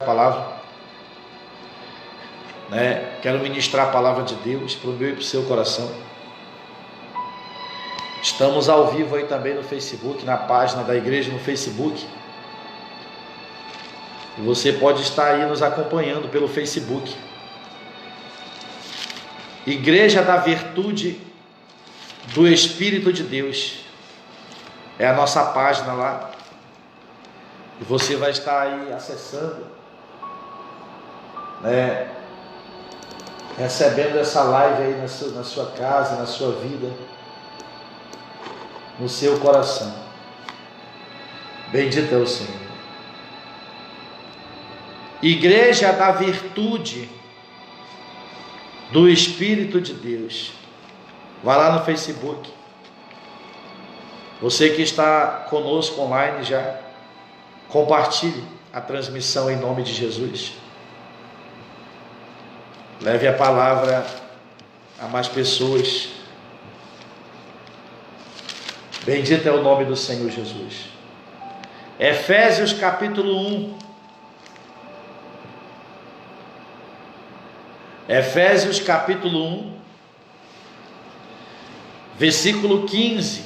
palavra, né? Quero ministrar a palavra de Deus para o meu e para o seu coração. Estamos ao vivo aí também no Facebook, na página da igreja no Facebook. E você pode estar aí nos acompanhando pelo Facebook. Igreja da Virtude do Espírito de Deus é a nossa página lá. E você vai estar aí acessando, né, recebendo essa live aí na sua casa, na sua vida, no seu coração. Bendito é o Senhor. Igreja da Virtude do Espírito de Deus. Vai lá no Facebook. Você que está conosco online já, compartilhe a transmissão em nome de Jesus. Leve a palavra a mais pessoas. Bendito é o nome do Senhor Jesus. Efésios capítulo 1. Efésios capítulo 1, versículo 15.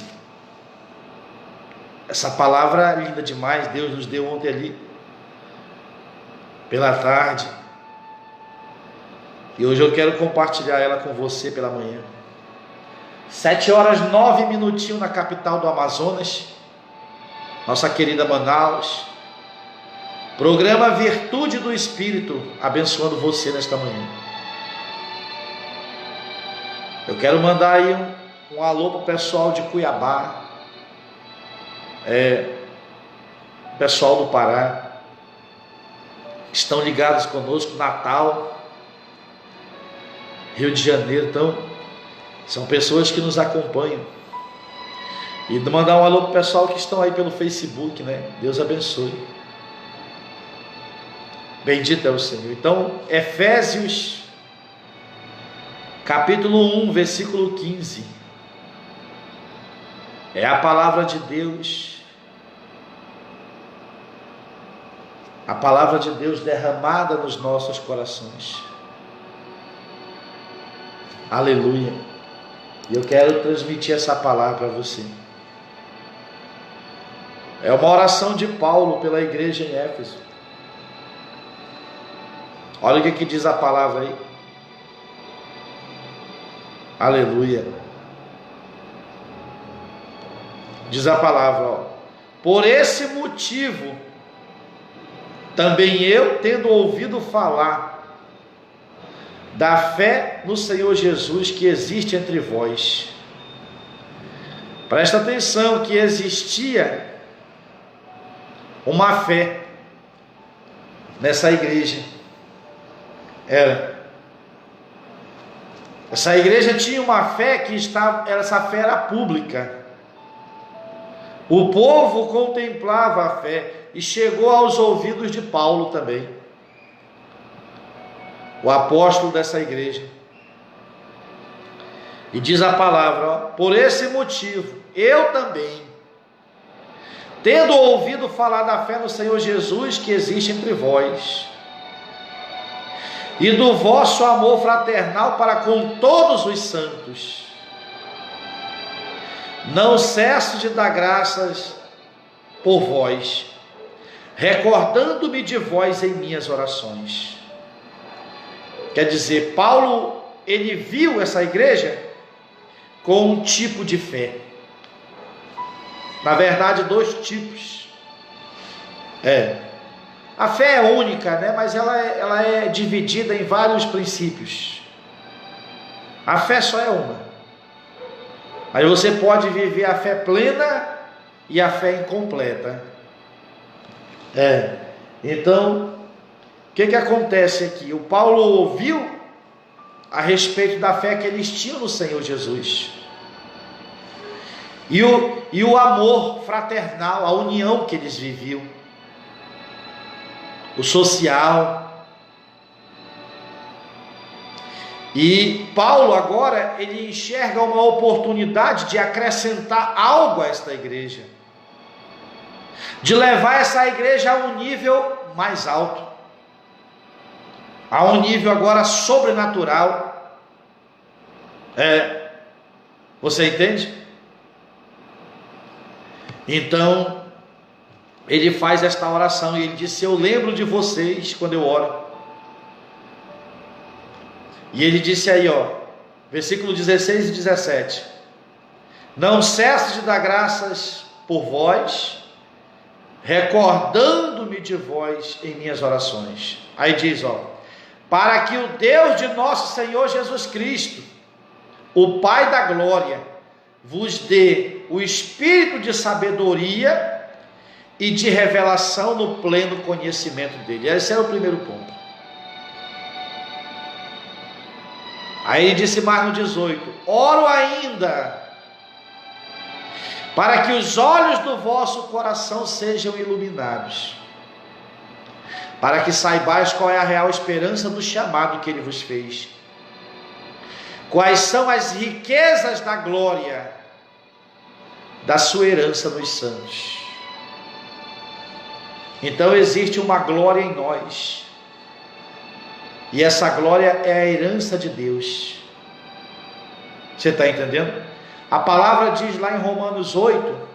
Essa palavra linda demais, Deus nos deu ontem ali, pela tarde. E hoje eu quero compartilhar ela com você pela manhã. 7h09 na capital do Amazonas, nossa querida Manaus. Programa Virtude do Espírito, abençoando você nesta manhã. Eu quero mandar aí um alô para o pessoal de Cuiabá, pessoal do Pará, estão ligados conosco, Natal, Rio de Janeiro. Então, são pessoas que nos acompanham. E mandar um alô para o pessoal que estão aí pelo Facebook, né? Deus abençoe. Bendito é o Senhor. Então, Efésios capítulo 1, versículo 15. É a palavra de Deus. A palavra de Deus derramada nos nossos corações. Aleluia. E eu quero transmitir essa palavra para você. É uma oração de Paulo pela igreja em Éfeso. Olha o que diz a palavra aí. Aleluia. Diz a palavra, ó: por esse motivo, também eu, tendo ouvido falar da fé no Senhor Jesus que existe entre vós. Presta atenção que existia uma fé nessa igreja. Essa igreja tinha uma fé que essa fé era pública. O povo contemplava a fé e chegou aos ouvidos de Paulo também, o apóstolo dessa igreja. E diz a palavra, ó: por esse motivo, eu também, tendo ouvido falar da fé no Senhor Jesus que existe entre vós, e do vosso amor fraternal para com todos os santos, não cesso de dar graças por vós, recordando-me de vós em minhas orações. Quer dizer, Paulo, ele viu essa igreja com um tipo de fé. Na verdade, dois tipos. A fé é única, né? Mas ela é dividida em vários princípios. A fé só é uma. Aí você pode viver a fé plena e a fé incompleta. Então, o que acontece aqui? O Paulo ouviu a respeito da fé que eles tinham no Senhor Jesus. E o amor fraternal, a união que eles viviam. O social. E Paulo agora, ele enxerga uma oportunidade de acrescentar algo a esta igreja, de levar essa igreja a um nível mais alto. a um nível agora sobrenatural. Você entende? Então, ele faz esta oração e ele disse: eu lembro de vocês quando eu oro. E ele disse aí, versículo 16 e 17: não cesso de dar graças por vós, recordando-me de vós em minhas orações. Aí diz, para que o Deus de nosso Senhor Jesus Cristo, o Pai da glória, vos dê o espírito de sabedoria e de revelação no pleno conhecimento dele. Esse é o primeiro ponto. Aí ele disse mais no 18: oro ainda para que os olhos do vosso coração sejam iluminados, para que saibais qual é a real esperança do chamado que ele vos fez, quais são as riquezas da glória da sua herança nos santos. Então existe uma glória em nós, e essa glória é a herança de Deus. Você está entendendo? A palavra diz lá em Romanos 8,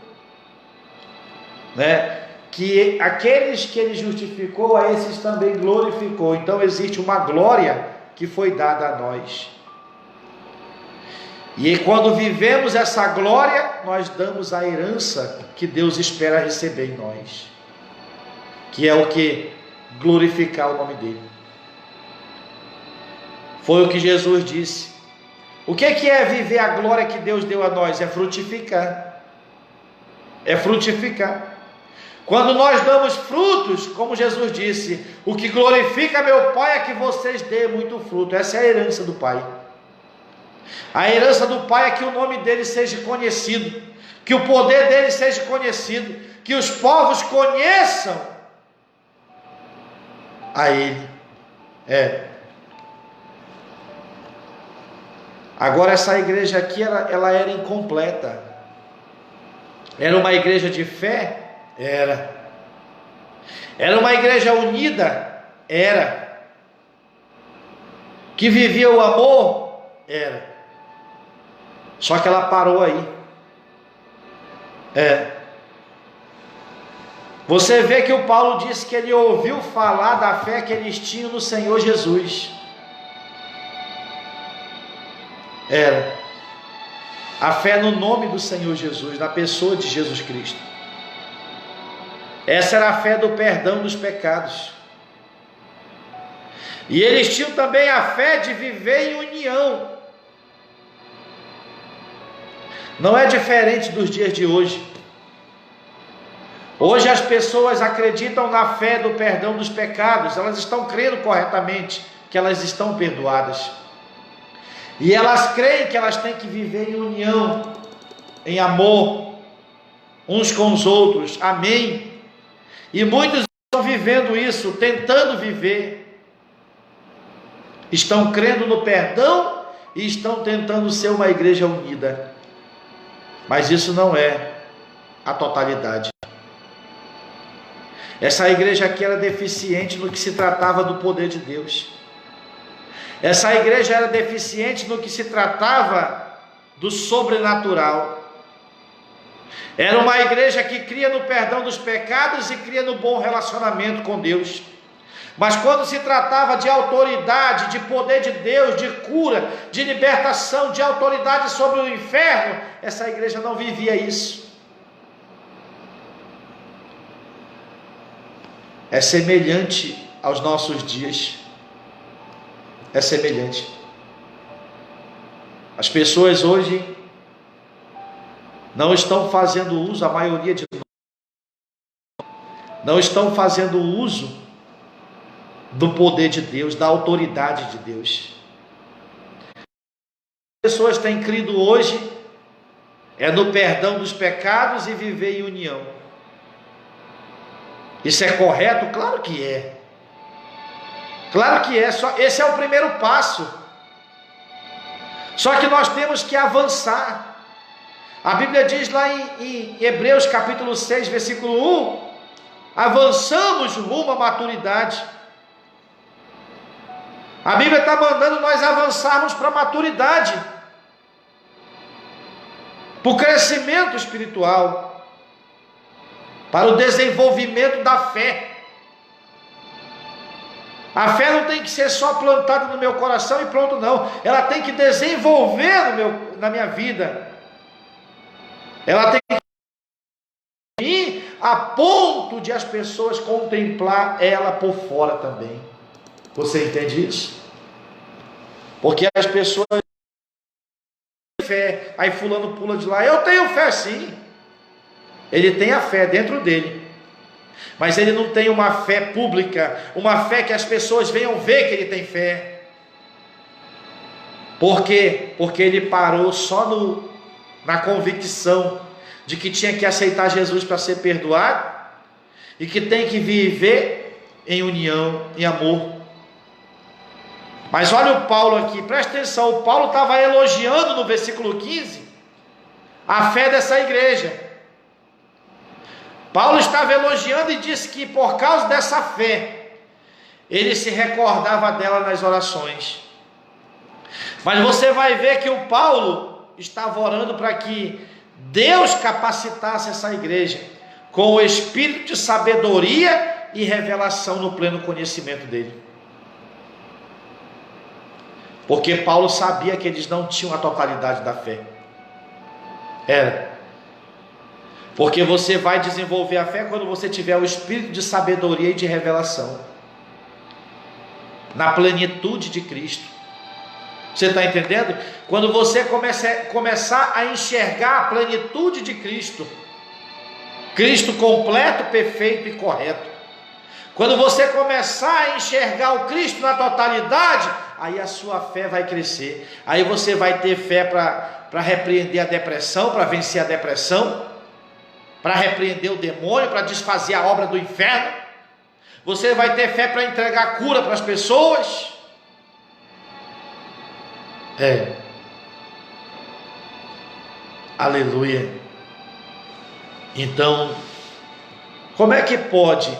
que aqueles que ele justificou, a esses também glorificou. Então existe uma glória que foi dada a nós. E quando vivemos essa glória, nós damos a herança que Deus espera receber em nós, que é o que? Glorificar o nome dele. Foi o que Jesus disse. O que é viver a glória que Deus deu a nós? É frutificar. É frutificar. Quando nós damos frutos, como Jesus disse, o que glorifica meu Pai é que vocês dêem muito fruto. Essa é a herança do Pai. A herança do Pai é que o nome dele seja conhecido, que o poder dele seja conhecido, que os povos conheçam a ele. Agora essa igreja aqui, ela era incompleta. Era uma igreja de fé? Era uma igreja unida? Que vivia o amor? Só que ela parou aí. Você vê que o Paulo disse que ele ouviu falar da fé que eles tinham no Senhor Jesus. A fé no nome do Senhor Jesus, na pessoa de Jesus Cristo. Essa era a fé do perdão dos pecados. E eles tinham também a fé de viver em união. Não é diferente dos dias de hoje. Hoje as pessoas acreditam na fé do perdão dos pecados. Elas estão crendo corretamente que elas estão perdoadas. E elas creem que elas têm que viver em união, em amor, uns com os outros. Amém? E muitos estão vivendo isso, tentando viver. Estão crendo no perdão e estão tentando ser uma igreja unida. Mas isso não é a totalidade. Essa igreja aqui era deficiente no que se tratava do poder de Deus. Essa igreja era deficiente no que se tratava do sobrenatural. Era uma igreja que cria no perdão dos pecados e cria no bom relacionamento com Deus. Mas quando se tratava de autoridade, de poder de Deus, de cura, de libertação, de autoridade sobre o inferno, essa igreja não vivia isso. É semelhante aos nossos dias. É semelhante. As pessoas hoje não estão fazendo uso, a maioria de nós, não estão fazendo uso do poder de Deus, da autoridade de Deus. As pessoas têm crido hoje no perdão dos pecados e viver em união. Isso é correto? Claro que é. Claro que é. Esse é o primeiro passo. Só que nós temos que avançar. A Bíblia diz lá em Hebreus capítulo 6, versículo 1, avançamos rumo à maturidade. A Bíblia está mandando nós avançarmos para a maturidade, para o crescimento espiritual, para o desenvolvimento da fé. A fé não tem que ser só plantada no meu coração e pronto, não. Ela tem que desenvolver na minha vida. Ela tem que ir a ponto de as pessoas contemplar ela por fora também. Você entende isso? Porque as pessoas têm fé, aí fulano pula de lá. Eu tenho fé sim. Ele tem a fé dentro dele, mas ele não tem uma fé pública, uma fé que as pessoas venham ver que ele tem fé. Por quê? Porque ele parou só na convicção de que tinha que aceitar Jesus para ser perdoado e que tem que viver em união, em amor. Mas olha o Paulo aqui, presta atenção, o Paulo estava elogiando no versículo 15 a fé dessa igreja. Paulo estava elogiando e disse que por causa dessa fé, ele se recordava dela nas orações. Mas você vai ver que o Paulo estava orando para que Deus capacitasse essa igreja com o espírito de sabedoria e revelação no pleno conhecimento dele. Porque Paulo sabia que eles não tinham a totalidade da fé. Porque você vai desenvolver a fé quando você tiver o espírito de sabedoria e de revelação na plenitude de Cristo. Você está entendendo? Quando você começar a enxergar a plenitude de Cristo, Cristo completo, perfeito e correto. Quando você começar a enxergar o Cristo na totalidade, aí a sua fé vai crescer. Aí você vai ter fé para repreender a depressão, para vencer a depressão, para repreender o demônio, para desfazer a obra do inferno. Você vai ter fé para entregar cura para as pessoas. Aleluia. Então, como é que pode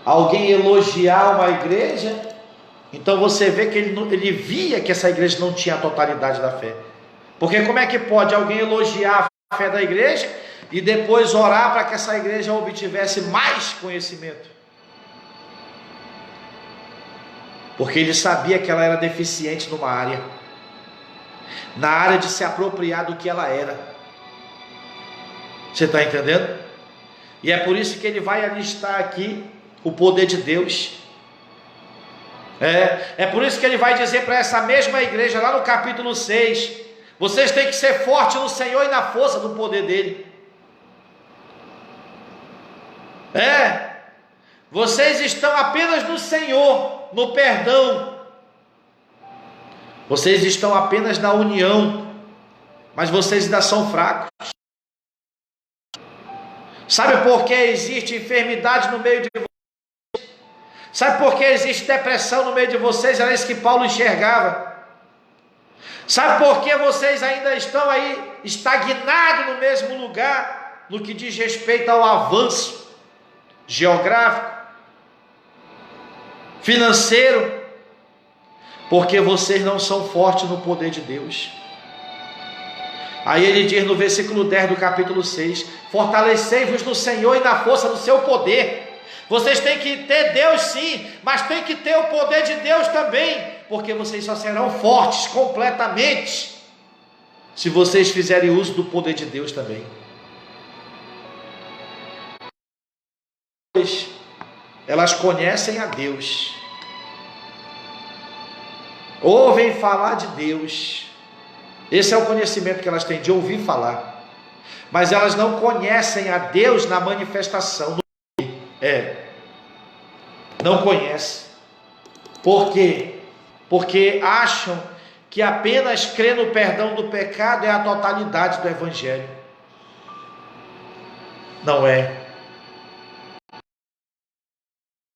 alguém elogiar uma igreja? Então você vê que ele via que essa igreja não tinha a totalidade da fé. Porque como é que pode alguém elogiar a fé da igreja e depois orar para que essa igreja obtivesse mais conhecimento? Porque ele sabia que ela era deficiente numa área, na área de se apropriar do que ela era. Você está entendendo? E é por isso que ele vai alistar aqui o poder de Deus. É por isso que ele vai dizer para essa mesma igreja lá no capítulo 6: vocês têm que ser fortes no Senhor e na força do poder dele. Vocês estão apenas no Senhor, no perdão. Vocês estão apenas na união, mas vocês ainda são fracos. Sabe por que existe enfermidade no meio de vocês? Sabe por que existe depressão no meio de vocês? Era isso que Paulo enxergava. Sabe por que vocês ainda estão aí estagnados no mesmo lugar, no que diz respeito ao avanço geográfico, financeiro? Porque vocês não são fortes no poder de Deus. Aí ele diz no versículo 10 do capítulo 6: fortalecei-vos no Senhor e na força do seu poder. Vocês têm que ter Deus sim, mas tem que ter o poder de Deus também, porque vocês só serão fortes completamente se vocês fizerem uso do poder de Deus também. Elas conhecem a Deus, ouvem falar de Deus. Esse é o conhecimento que elas têm, de ouvir falar. Mas elas não conhecem a Deus na manifestação. Não conhecem. Por quê? Porque acham que apenas crer no perdão do pecado é a totalidade do Evangelho. Não é.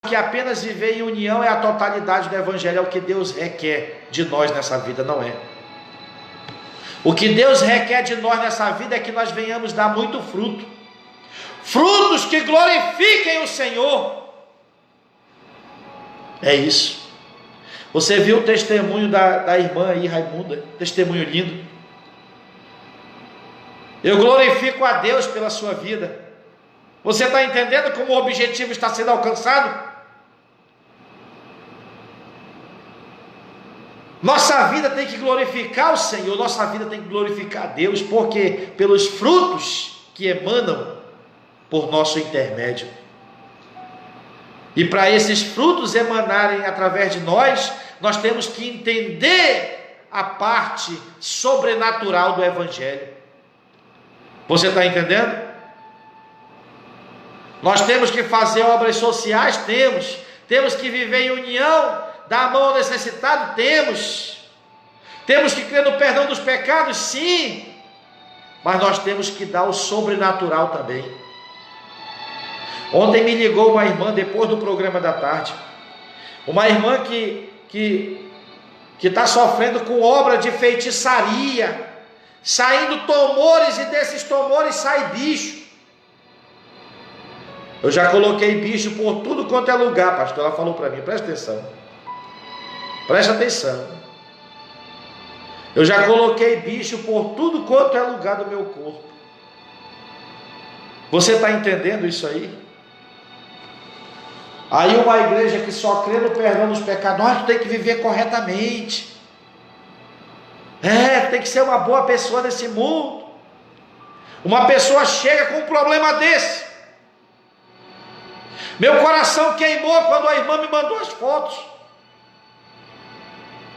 Que apenas viver em união é a totalidade do Evangelho, é o que Deus requer de nós nessa vida, não é. O que Deus requer de nós nessa vida é que nós venhamos dar muito fruto, frutos que glorifiquem o Senhor. É isso. Você viu o testemunho da irmã aí, Raimunda? Testemunho lindo. Eu glorifico a Deus pela sua vida. Você está entendendo como o objetivo está sendo alcançado? Nossa vida tem que glorificar o Senhor, nossa vida tem que glorificar a Deus, porque pelos frutos que emanam por nosso intermédio. E para esses frutos emanarem através de nós, nós temos que entender a parte sobrenatural do Evangelho. Você está entendendo? Nós temos que fazer obras sociais, temos que viver em união, dar a mão ao necessitado, temos que crer no perdão dos pecados, sim, mas nós temos que dar o sobrenatural também. Ontem me ligou uma irmã, depois do programa da tarde, uma irmã que está sofrendo com obra de feitiçaria, saindo tumores, e desses tumores sai bicho. Eu já coloquei bicho por tudo quanto é lugar, pastor. Ela falou para mim, presta atenção. Presta atenção. Eu já coloquei bicho por tudo quanto é lugar do meu corpo. Você está entendendo isso aí? Aí uma igreja que só crê no perdão dos pecados, nós tem que viver corretamente. Tem que ser uma boa pessoa nesse mundo. Uma pessoa chega com um problema desse. Meu coração queimou quando a irmã me mandou as fotos.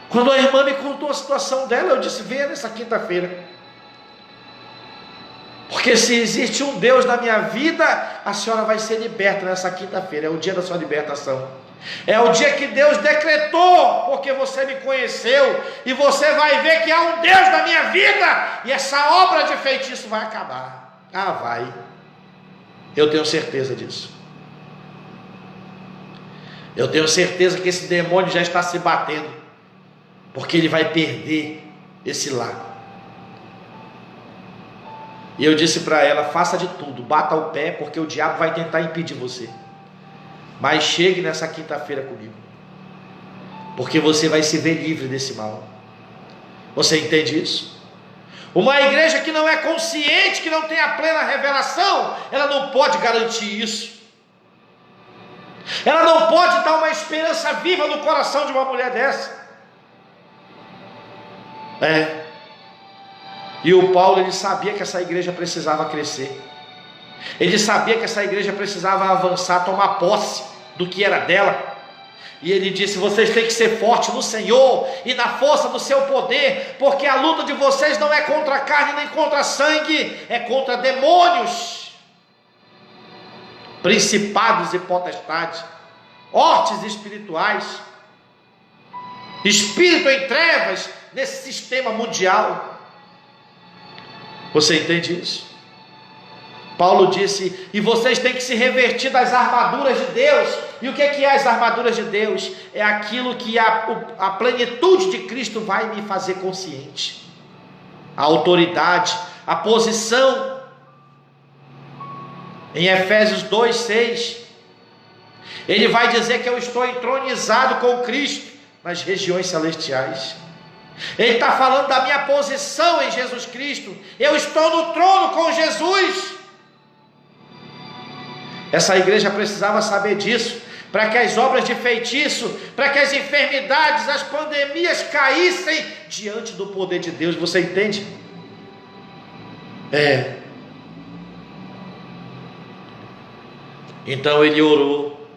Quando a irmã me contou a situação dela, eu disse, venha nessa quinta-feira. Porque se existe um Deus na minha vida, a senhora vai ser liberta nessa quinta-feira. É o dia da sua libertação. É o dia que Deus decretou, porque você me conheceu, e você vai ver que há um Deus na minha vida, e essa obra de feitiço vai acabar. Vai. Eu tenho certeza disso. Eu tenho certeza que esse demônio já está se batendo, porque ele vai perder esse lar. E eu disse para ela, faça de tudo, bata o pé, porque o diabo vai tentar impedir você. Mas chegue nessa quinta-feira comigo, porque você vai se ver livre desse mal. Você entende isso? Uma igreja que não é consciente, que não tem a plena revelação, ela não pode garantir isso. Ela não pode dar uma esperança viva no coração de uma mulher dessa. E o Paulo, ele sabia que essa igreja precisava crescer. Ele sabia que essa igreja precisava avançar, tomar posse do que era dela. E ele disse, vocês têm que ser fortes no Senhor e na força do seu poder, porque a luta de vocês não é contra a carne nem contra sangue, é contra demônios, principados e potestades, hortes espirituais, espírito em trevas nesse sistema mundial. Você entende isso? Paulo disse, e vocês têm que se revertir das armaduras de Deus. E o que é as armaduras de Deus? É aquilo que a plenitude de Cristo vai me fazer consciente. A autoridade, a posição. Em Efésios 2:6, ele vai dizer que eu estou entronizado com Cristo nas regiões celestiais. Ele está falando da minha posição em Jesus Cristo. Eu estou no trono com Jesus. Essa igreja precisava saber disso, para que as obras de feitiço, para que as enfermidades, as pandemias caíssem diante do poder de Deus. Você entende? Então ele orou.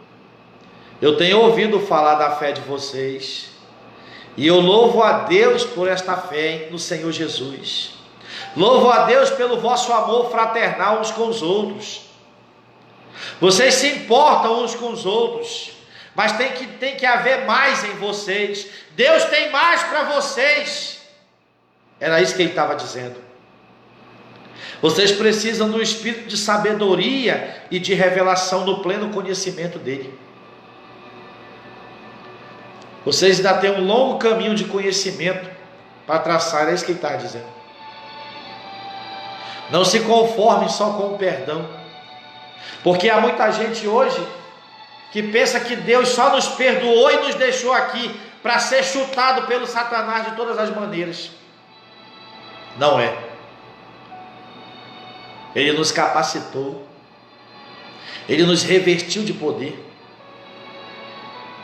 Eu tenho ouvido falar da fé de vocês, e eu louvo a Deus por esta fé no Senhor Jesus. Louvo a Deus pelo vosso amor fraternal uns com os outros. Vocês se importam uns com os outros, mas tem que haver mais em vocês. Deus tem mais para vocês. Era isso que ele estava dizendo. Vocês precisam do espírito de sabedoria e de revelação no pleno conhecimento dele. Vocês ainda têm um longo caminho de conhecimento para traçar. É isso que ele está dizendo. Não se conformem só com o perdão, porque há muita gente hoje que pensa que Deus só nos perdoou e nos deixou aqui. para ser chutado pelo Satanás de todas as maneiras. Não é. Ele nos capacitou. Ele nos revestiu de poder.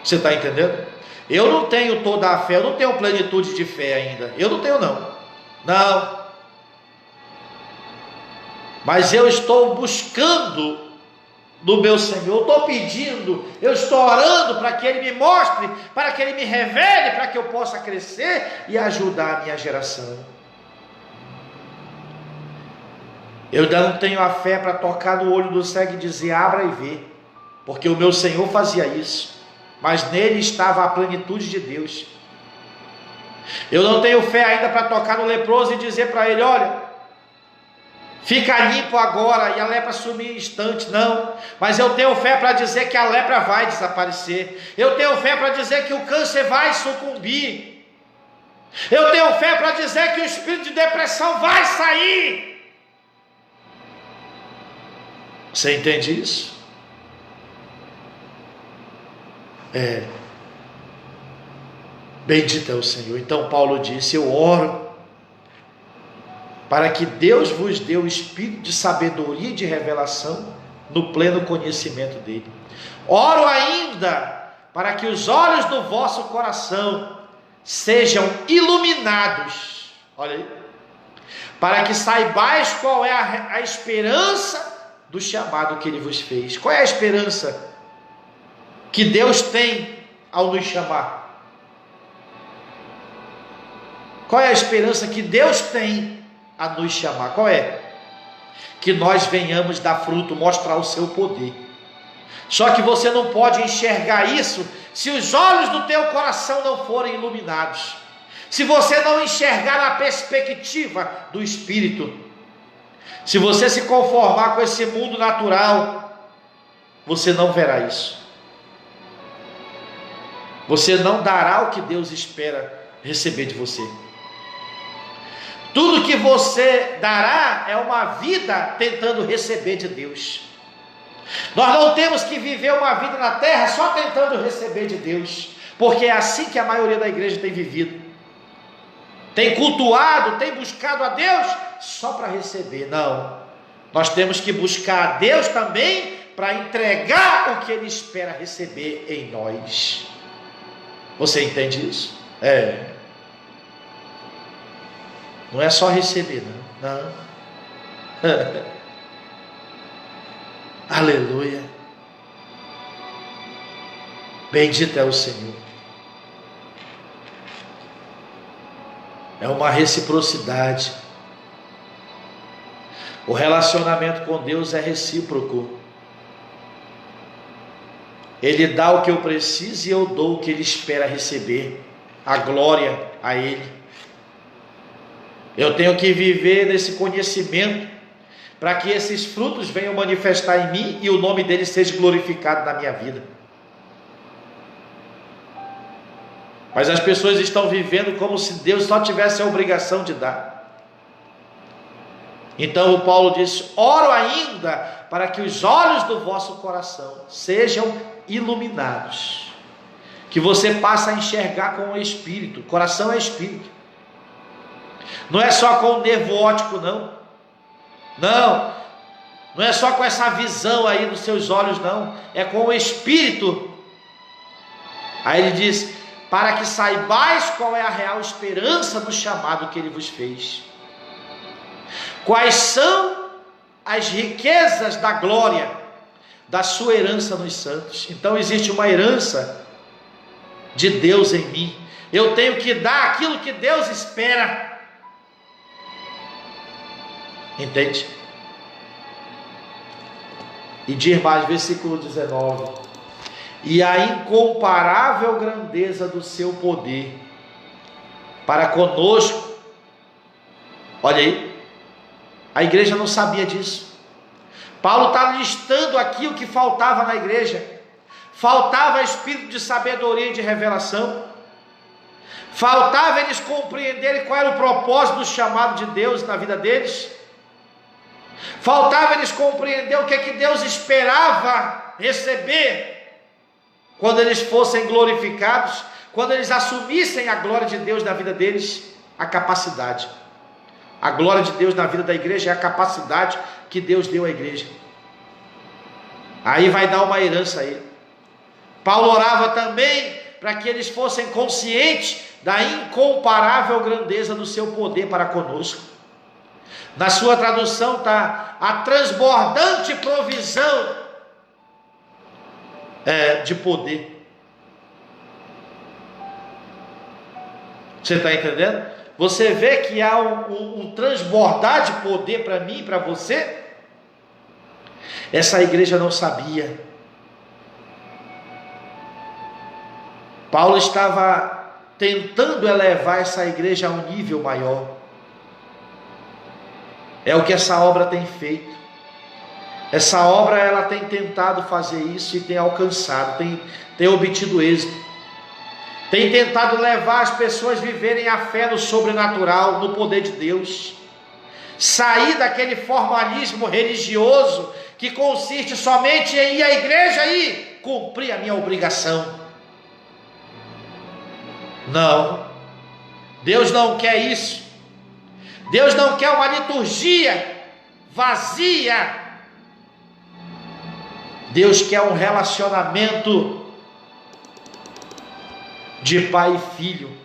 Você está entendendo? Eu não tenho toda a fé, eu não tenho plenitude de fé ainda. Eu não tenho, não. Não. Mas eu estou buscando do meu Senhor, eu estou pedindo, eu estou orando para que Ele me mostre, para que Ele me revele, para que eu possa crescer e ajudar a minha geração. Eu ainda não tenho a fé para tocar no olho do cego e dizer, abra e vê, porque o meu Senhor fazia isso, mas nele estava a plenitude de Deus. Eu não tenho fé ainda para tocar no leproso e dizer para ele, olha, fica limpo agora e a lepra sumir em instante. Não, mas eu tenho fé para dizer que a lepra vai desaparecer. Eu tenho fé para dizer que o câncer vai sucumbir. Eu tenho fé para dizer que o espírito de depressão vai sair. Você entende isso? Bendito é o Senhor. Então Paulo disse, eu oro para que Deus vos dê o espírito de sabedoria e de revelação no pleno conhecimento dele. Oro ainda para que os olhos do vosso coração sejam iluminados. Olha aí. Para que saibais qual é a esperança do chamado que ele vos fez. Qual é a esperança que Deus tem ao nos chamar? Qual é a esperança que Deus tem a nos chamar? Qual é? Que nós venhamos dar fruto, mostrar o seu poder. Só que você não pode enxergar isso se os olhos do teu coração não forem iluminados, se você não enxergar na perspectiva do Espírito. Se você se conformar com esse mundo natural, você não verá isso. Você não dará o que Deus espera receber de você. Tudo que você dará é uma vida tentando receber de Deus. Nós não temos que viver uma vida na terra só tentando receber de Deus, porque é assim que a maioria da igreja tem vivido. Tem cultuado, tem buscado a Deus só para receber. Não, nós temos que buscar a Deus também para entregar o que Ele espera receber em nós. Você entende isso? Não é só receber, não. Aleluia. Bendito é o Senhor. É uma reciprocidade. O relacionamento com Deus é recíproco. Ele dá o que eu preciso e eu dou o que Ele espera receber. A glória a Ele. Eu tenho que viver nesse conhecimento para que esses frutos venham manifestar em mim e o nome dele seja glorificado na minha vida. Mas as pessoas estão vivendo como se Deus só tivesse a obrigação de dar. Então o Paulo diz, oro ainda para que os olhos do vosso coração sejam iluminados, que você passe a enxergar com o Espírito. Coração é Espírito. Não é só com o nervo óptico, não. Não é só com essa visão aí dos seus olhos, não. É com o Espírito. Aí ele diz, para que saibais qual é a real esperança do chamado que Ele vos fez. Quais são as riquezas da glória da sua herança nos santos. Então existe uma herança de Deus em mim. Eu tenho que dar aquilo que Deus espera. Entende? E diz mais, versículo 19: e a incomparável grandeza do seu poder para conosco. Olha aí, a igreja não sabia disso. Paulo está listando aqui o que faltava na igreja. Faltava espírito de sabedoria e de revelação. Faltava eles compreenderem qual era o propósito do chamado de Deus na vida deles. Faltava eles compreender o que é que Deus esperava receber quando eles fossem glorificados. quando eles assumissem a glória de Deus na vida deles, a capacidade. A glória de Deus na vida da igreja é a capacidade que Deus deu à igreja. Aí vai dar uma herança a ele. Paulo orava também para que eles fossem conscientes da incomparável grandeza do seu poder para conosco. Na sua tradução está a transbordante provisão de poder. Você está entendendo? Você vê que há um transbordar de poder para mim e para você. Essa igreja não sabia. Paulo estava tentando elevar essa igreja a um nível maior. É o que essa obra tem feito. Essa obra ela tem tentado fazer isso e tem alcançado, tem obtido êxito. Tem tentado levar as pessoas a viverem a fé no sobrenatural, no poder de Deus. Sair daquele formalismo religioso que consiste somente em ir à igreja e cumprir a minha obrigação. Não. Deus não quer isso. Deus não quer uma liturgia vazia. Deus quer um relacionamento de pai e filho,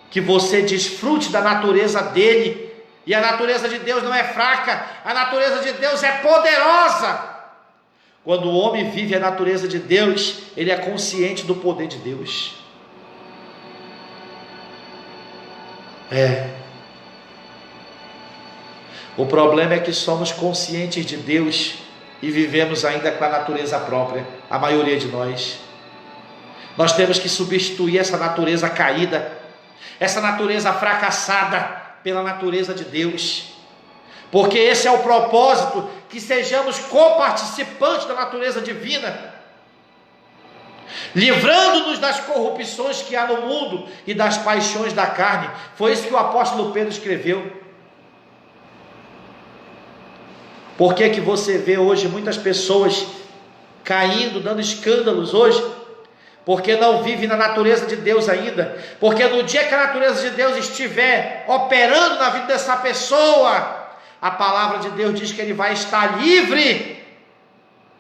que você desfrute da natureza dele. E a natureza de Deus não é fraca, a natureza de Deus é poderosa. Quando o homem vive a natureza de Deus, ele é consciente do poder de Deus. O problema é que somos conscientes de Deus e vivemos ainda com a natureza própria, a maioria de nós. Nós temos que substituir essa natureza caída, essa natureza fracassada, pela natureza de Deus, porque esse é o propósito, que sejamos coparticipantes da natureza divina, livrando-nos das corrupções que há no mundo e das paixões da carne. Foi isso que o apóstolo Pedro escreveu. Por que que você vê hoje muitas pessoas caindo, dando escândalos hoje? Porque não vive na natureza de Deus ainda. Porque no dia que a natureza de Deus estiver operando na vida dessa pessoa, a palavra de Deus diz que ele vai estar livre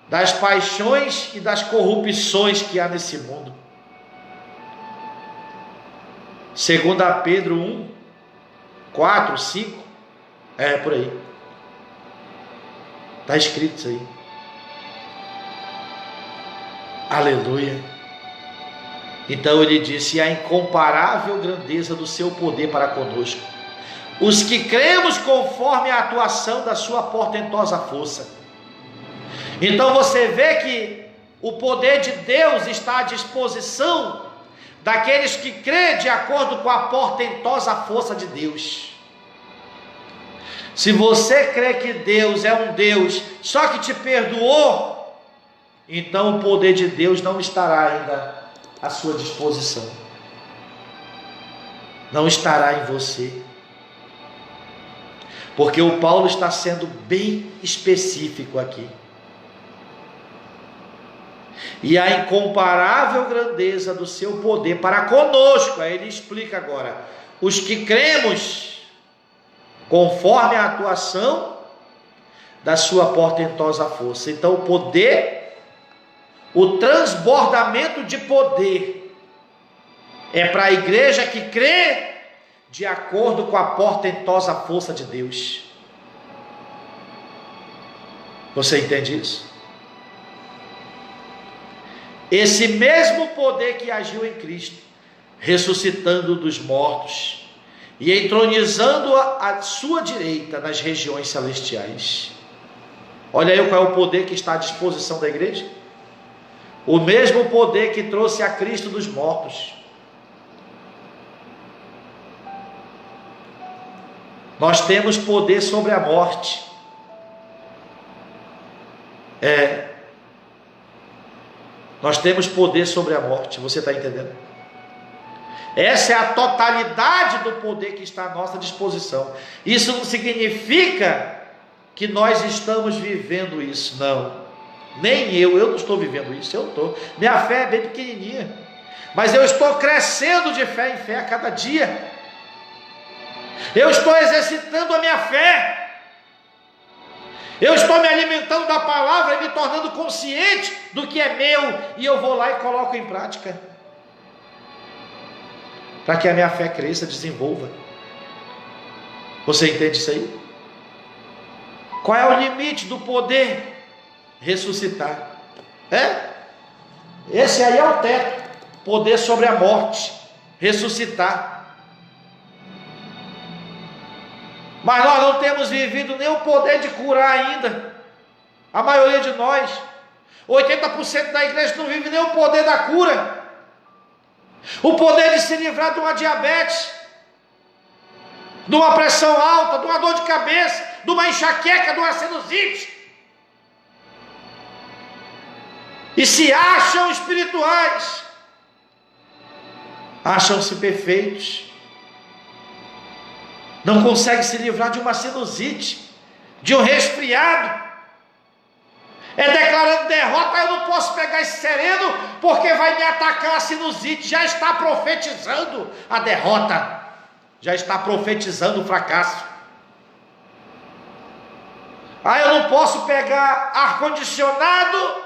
das paixões e das corrupções que há nesse mundo. 2 Pedro 1, 4, 5, por aí. Está escrito isso aí. Aleluia. Então ele disse: a incomparável grandeza do seu poder para conosco, os que cremos conforme a atuação da sua portentosa força. Então você vê que o poder de Deus está à disposição daqueles que crêem de acordo com a portentosa força de Deus. Se você crê que Deus é um Deus só que te perdoou, então o poder de Deus não estará ainda à sua disposição, não estará em você, porque o Paulo está sendo bem específico aqui. E a incomparável grandeza do seu poder para conosco, aí ele explica agora, os que cremos conforme a atuação da sua portentosa força. Então o poder, o transbordamento de poder, é para a igreja que crê de acordo com a portentosa força de Deus. Você entende isso? Esse mesmo poder que agiu em Cristo, ressuscitando dos mortos e entronizando a sua direita nas regiões celestiais. Olha aí qual é o poder que está à disposição da igreja. O mesmo poder que trouxe a Cristo dos mortos. Nós temos poder sobre a morte. Nós temos poder sobre a morte. Você está entendendo? Essa é a totalidade do poder que está à nossa disposição. Isso não significa que nós estamos vivendo isso, não. Nem eu não estou vivendo isso, eu estou. Minha fé é bem pequenininha. mas eu estou crescendo de fé em fé a cada dia. Eu estou exercitando a minha fé. Eu estou me alimentando da palavra e me tornando consciente do que é meu, e eu vou lá e coloco em prática, para que a minha fé cresça, desenvolva. Você entende isso aí? Qual é o limite do poder? Ressuscitar. Esse aí é o teto. Poder sobre a morte, ressuscitar. Mas nós não temos vivido nem o poder de curar ainda. A maioria de nós, 80% da igreja não vive nem o poder da cura, o poder de se livrar de uma diabetes, de uma pressão alta, de uma dor de cabeça, de uma enxaqueca, de uma sinusite. E se acham espirituais, acham-se perfeitos, não conseguem se livrar de uma sinusite, de um resfriado, declarando derrota. Eu não posso pegar esse sereno, porque vai me atacar a sinusite. Já está profetizando a derrota, já está profetizando o fracasso. Eu não posso pegar ar-condicionado,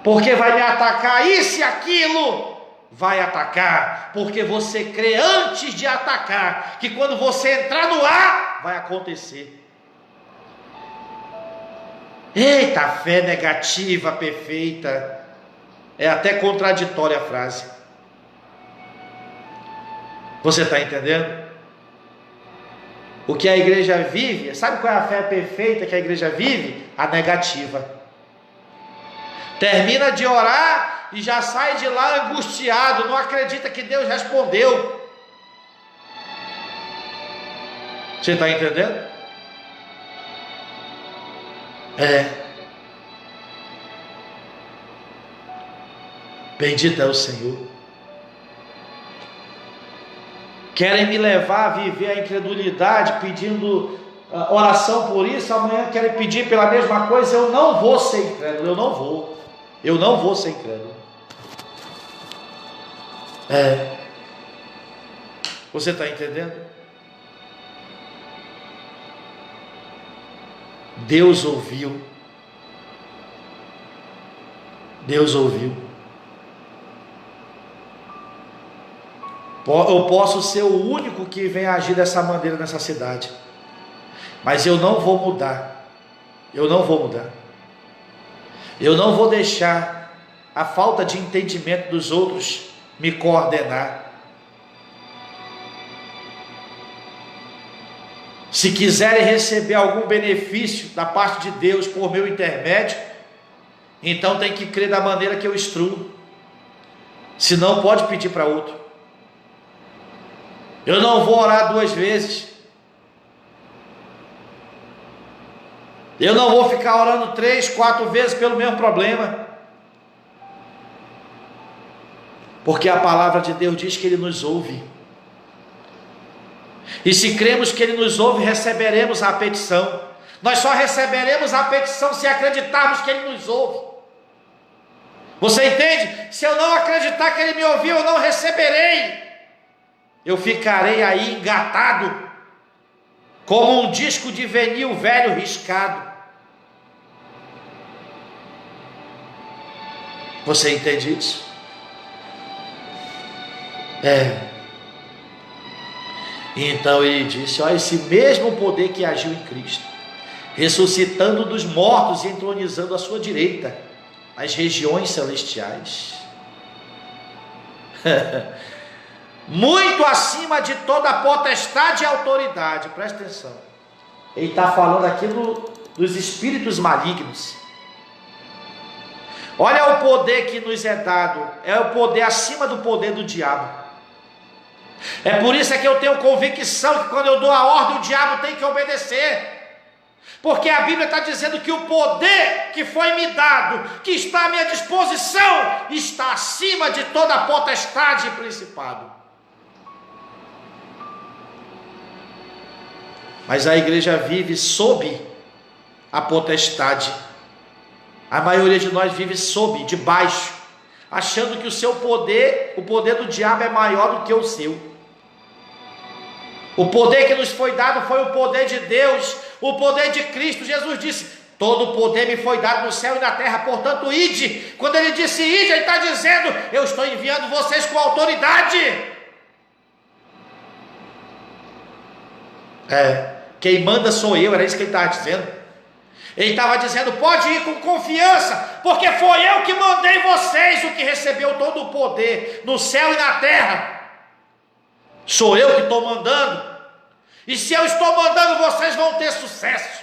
porque vai me atacar isso e aquilo. Vai atacar, porque você crê antes de atacar, que quando você entrar no ar, vai acontecer. Eita, fé negativa, perfeita. É até contraditória a frase. Você está entendendo? O que a igreja vive, sabe qual é a fé perfeita que a igreja vive? A negativa. Termina de orar e já sai de lá angustiado, não acredita que Deus respondeu. Você está entendendo? Bendito é o Senhor. Querem me levar a viver a incredulidade, pedindo oração por isso. Amanhã querem pedir pela mesma coisa. Eu não vou ser incrédulo, eu não vou ser incrédulo. Você está entendendo? Deus ouviu. Deus ouviu. Eu posso ser o único que vem agir dessa maneira nessa cidade, mas eu não vou mudar. Eu não vou mudar. Eu não vou deixar a falta de entendimento dos outros me coordenar. Se quiserem receber algum benefício da parte de Deus por meu intermédio, então tem que crer da maneira que eu instruo. Senão pode pedir para outro. Eu não vou orar 2 vezes. Eu não vou ficar orando 3, 4 vezes pelo mesmo problema. Porque a palavra de Deus diz que Ele nos ouve. E se cremos que Ele nos ouve, receberemos a petição. Nós só receberemos a petição se acreditarmos que Ele nos ouve. Você entende? Se eu não acreditar que Ele me ouviu, eu não receberei. Eu ficarei aí engatado, como um disco de vinil velho riscado. Você entende isso? Então ele disse: olha, esse mesmo poder que agiu em Cristo, ressuscitando dos mortos e entronizando à sua direita, nas regiões celestiais, muito acima de toda potestade e autoridade. Presta atenção, ele está falando aqui dos espíritos malignos. Olha o poder que nos é dado, é o poder acima do poder do diabo. É por isso que eu tenho convicção que quando eu dou a ordem, o diabo tem que obedecer. Porque a Bíblia está dizendo que o poder que foi me dado, que está à minha disposição, está acima de toda a potestade e principado. Mas a igreja vive sob a potestade. A maioria de nós vive sob, debaixo, achando que o seu poder, o poder do diabo é maior do que o seu. O poder que nos foi dado foi o poder de Deus, o poder de Cristo. Jesus disse: todo o poder me foi dado no céu e na terra, portanto ide. Quando ele disse ide, ele está dizendo: eu estou enviando vocês com autoridade. Quem manda sou eu, era isso que ele estava dizendo. Ele estava dizendo: pode ir com confiança, porque foi eu que mandei vocês, o que recebeu todo o poder no céu e na terra. Sou eu que estou mandando. E se eu estou mandando, vocês vão ter sucesso.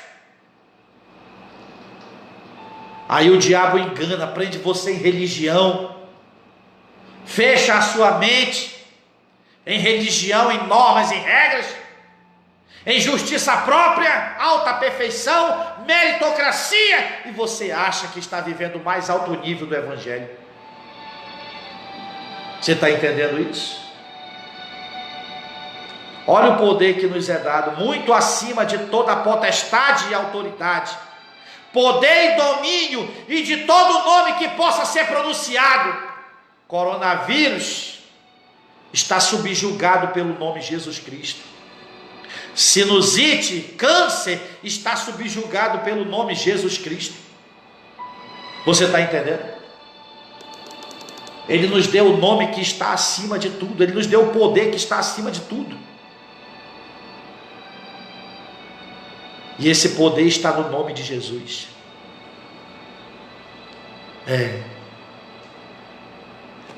Aí o diabo engana, prende você em religião, fecha a sua mente em religião, em normas, em regras, em justiça própria, alta perfeição, meritocracia, e você acha que está vivendo o mais alto nível do Evangelho. Você está entendendo isso? Olha o poder que nos é dado, muito acima de toda a potestade e autoridade, poder e domínio, e de todo nome que possa ser pronunciado. Coronavírus está subjugado pelo nome Jesus Cristo. Sinusite, câncer, está subjugado pelo nome Jesus Cristo. Você está entendendo? Ele nos deu o nome que está acima de tudo, ele nos deu o poder que está acima de tudo. E esse poder está no nome de Jesus.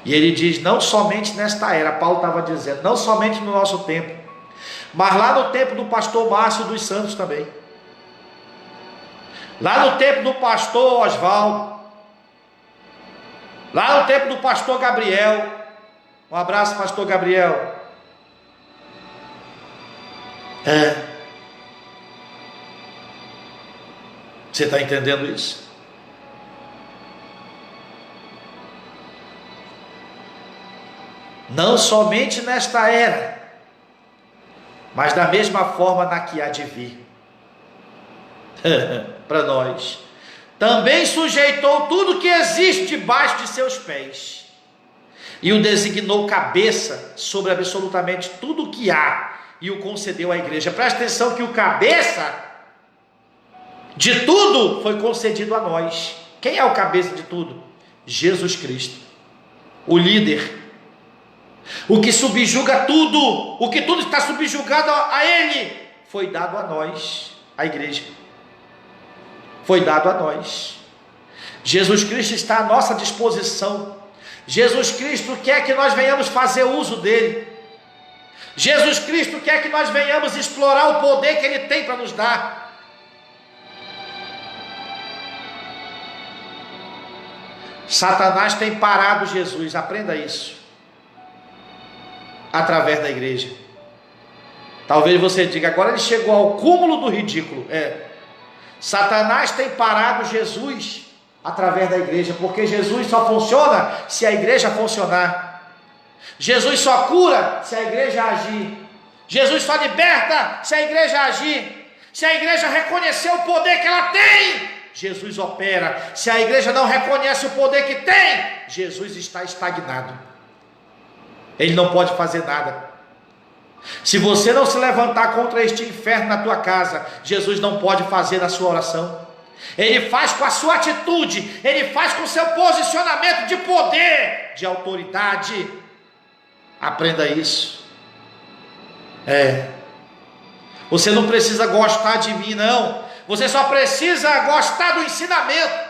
E ele diz, não somente nesta era, Paulo estava dizendo, não somente no nosso tempo, mas lá no tempo do pastor Márcio dos Santos também, lá no tempo do pastor Oswaldo, lá no tempo do pastor Gabriel. Um abraço, pastor Gabriel. Você está entendendo isso? Não somente nesta era, mas da mesma forma na que há de vir. Para nós. Também sujeitou tudo que existe debaixo de seus pés, e o designou cabeça sobre absolutamente tudo o que há, e o concedeu à igreja. Presta atenção que o cabeça de tudo foi concedido a nós. Quem é o cabeça de tudo? Jesus Cristo, o líder, o que subjuga tudo, o que tudo está subjugado a Ele, foi dado a nós, a igreja. Foi dado a nós. Jesus Cristo está à nossa disposição. Jesus Cristo quer que nós venhamos fazer uso dele. Jesus Cristo quer que nós venhamos explorar o poder que Ele tem para nos dar. Satanás tem parado Jesus, aprenda isso, através da igreja. Talvez você diga, agora ele chegou ao cúmulo do ridículo. Satanás tem parado Jesus através da igreja, porque Jesus só funciona se a igreja funcionar. Jesus só cura se a igreja agir. Jesus só liberta se a igreja agir. Se a igreja reconhecer o poder que ela tem, Jesus opera. Se a igreja não reconhece o poder que tem, Jesus está estagnado. Ele não pode fazer nada. Se você não se levantar contra este inferno na tua casa, Jesus não pode fazer na sua oração. Ele faz com a sua atitude, ele faz com o seu posicionamento de poder, de autoridade. Aprenda isso. Você não precisa gostar de mim, não. Você só precisa gostar do ensinamento.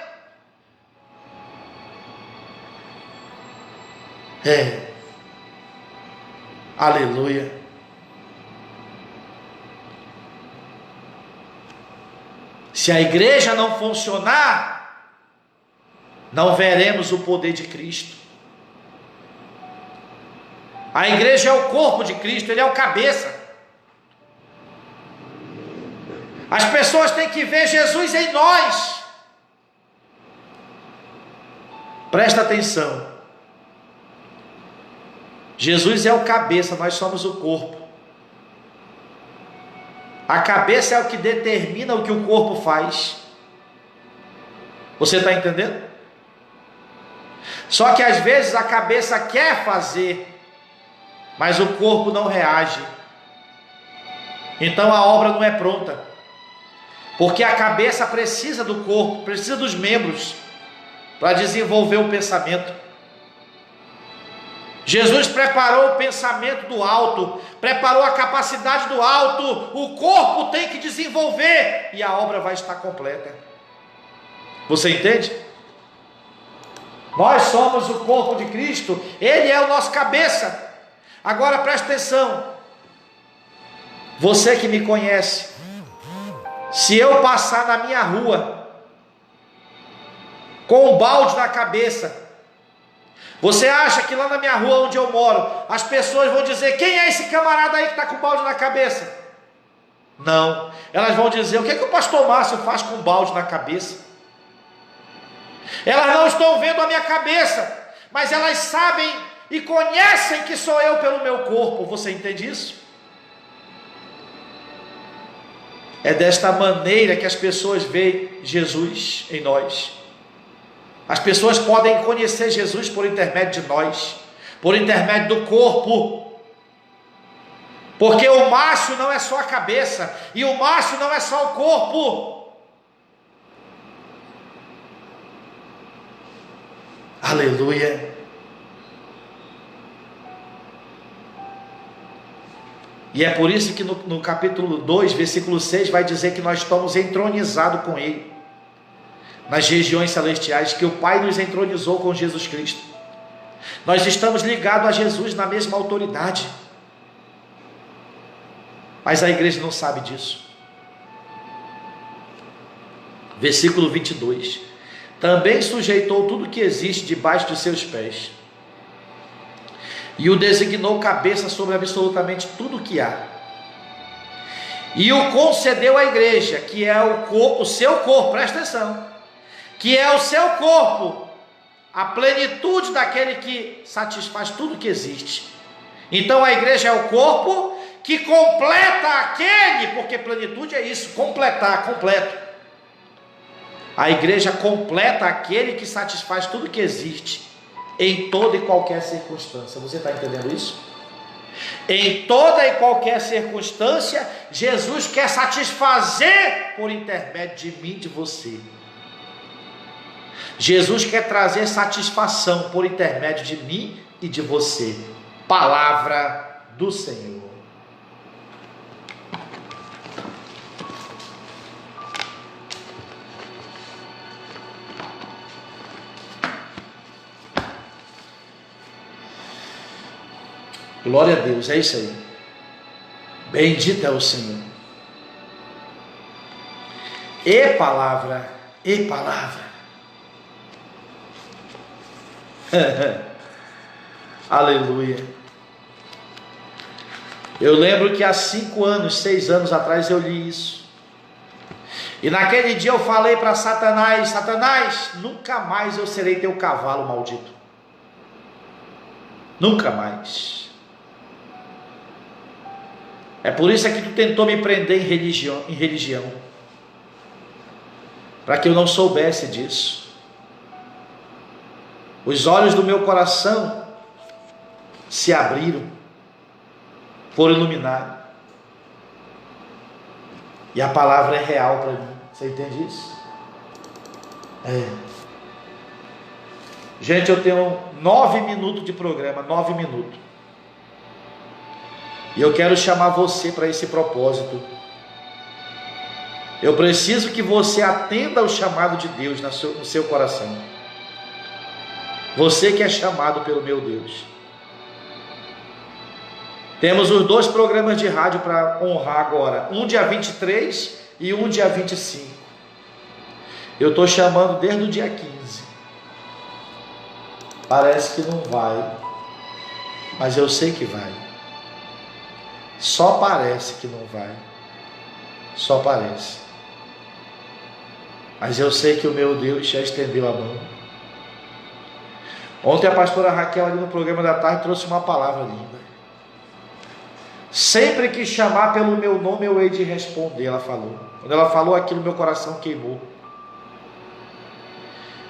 Aleluia. Se a igreja não funcionar, não veremos o poder de Cristo. A igreja é o corpo de Cristo, ele é o cabeça. As pessoas têm que ver Jesus em nós. Presta atenção. Jesus é o cabeça, nós somos o corpo. A cabeça é o que determina o que o corpo faz. Você está entendendo? Só que às vezes a cabeça quer fazer, mas o corpo não reage. Então a obra não é pronta. Porque a cabeça precisa do corpo, precisa dos membros para desenvolver o pensamento. Jesus preparou o pensamento do alto, preparou a capacidade do alto, o corpo tem que desenvolver e a obra vai estar completa. Você entende? Nós somos o corpo de Cristo, Ele é o nosso cabeça. Agora preste atenção, você que me conhece, se eu passar na minha rua com um balde na cabeça, você acha que lá na minha rua onde eu moro, as pessoas vão dizer: quem é esse camarada aí que está com o balde na cabeça? Não, elas vão dizer: o que é que o pastor Márcio faz com o balde na cabeça? Elas não estão vendo a minha cabeça, mas elas sabem e conhecem que sou eu pelo meu corpo. Você entende isso? É desta maneira que as pessoas veem Jesus em nós. As pessoas podem conhecer Jesus por intermédio de nós, por intermédio do corpo, porque o Márcio não é só a cabeça, e o Márcio não é só o corpo. Aleluia. E é por isso que no capítulo 2, versículo 6, vai dizer que nós estamos entronizados com Ele nas regiões celestiais, que o Pai nos entronizou com Jesus Cristo. Nós estamos ligados a Jesus na mesma autoridade, mas a igreja não sabe disso. Versículo 22: também sujeitou tudo que existe debaixo de seus pés, e o designou cabeça sobre absolutamente tudo o que há, e o concedeu à igreja, que é o seu corpo, presta atenção, que é o seu corpo, a plenitude daquele que satisfaz tudo que existe. Então a igreja é o corpo que completa aquele, porque plenitude é isso, completar, completo. A igreja completa aquele que satisfaz tudo que existe, em toda e qualquer circunstância. Você está entendendo isso? Em toda e qualquer circunstância, Jesus quer satisfazer por intermédio de mim, de você. Jesus quer trazer satisfação por intermédio de mim e de você. Palavra do Senhor. Glória a Deus, é isso aí. Bendito é o Senhor. E palavra, e palavra. Aleluia. Eu lembro que há 5 anos, 6 anos atrás eu li isso. E naquele dia eu falei para Satanás: Satanás, nunca mais eu serei teu cavalo maldito. Nunca mais. É por isso que tu tentou me prender em religião, para que eu não soubesse disso. Os olhos do meu coração se abriram, foram iluminados, e a palavra é real para mim. Você entende isso? É. Gente, eu tenho 9 minutos de programa, 9 minutos. E eu quero chamar você para esse propósito. Eu preciso que você atenda ao chamado de Deus no seu coração. Você que é chamado pelo meu Deus. Temos os 2 programas de rádio para honrar agora. Um dia 23 e um dia 25. Eu estou chamando desde o dia 15. Parece que não vai, mas eu sei que vai. Só parece que não vai. Só parece. Mas eu sei que o meu Deus já estendeu a mão. Ontem a pastora Raquel ali no programa da tarde trouxe uma palavra linda. Sempre que chamar pelo meu nome eu hei de responder, ela falou. Quando ela falou aquilo, meu coração queimou.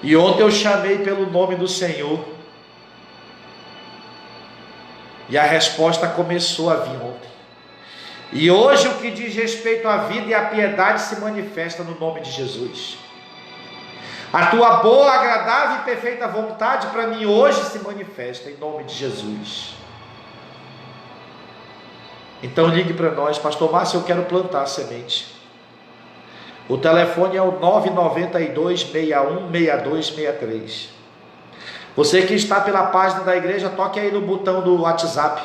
E ontem eu chamei pelo nome do Senhor. E a resposta começou a vir ontem. E hoje o que diz respeito à vida e à piedade se manifesta no nome de Jesus. A tua boa, agradável e perfeita vontade para mim hoje se manifesta em nome de Jesus. Então ligue para nós, pastor Márcio, eu quero plantar a semente. O telefone é o 992-616263. Você que está pela página da igreja, toque aí no botão do WhatsApp.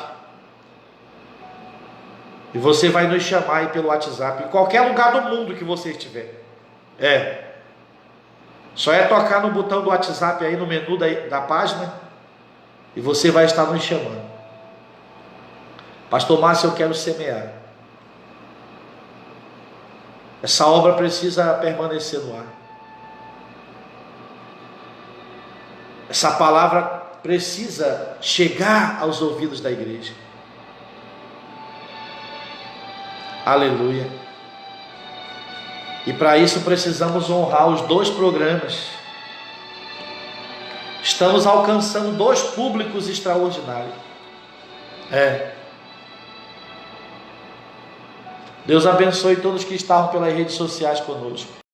E você vai nos chamar aí pelo WhatsApp, em qualquer lugar do mundo que você estiver. Só é tocar no botão do WhatsApp aí no menu da página, e você vai estar nos chamando. Pastor Márcio, eu quero semear. Essa obra precisa permanecer no ar. Essa palavra precisa chegar aos ouvidos da igreja. Aleluia. E para isso precisamos honrar os 2 programas. Estamos alcançando 2 públicos extraordinários. Deus abençoe todos que estavam pelas redes sociais conosco.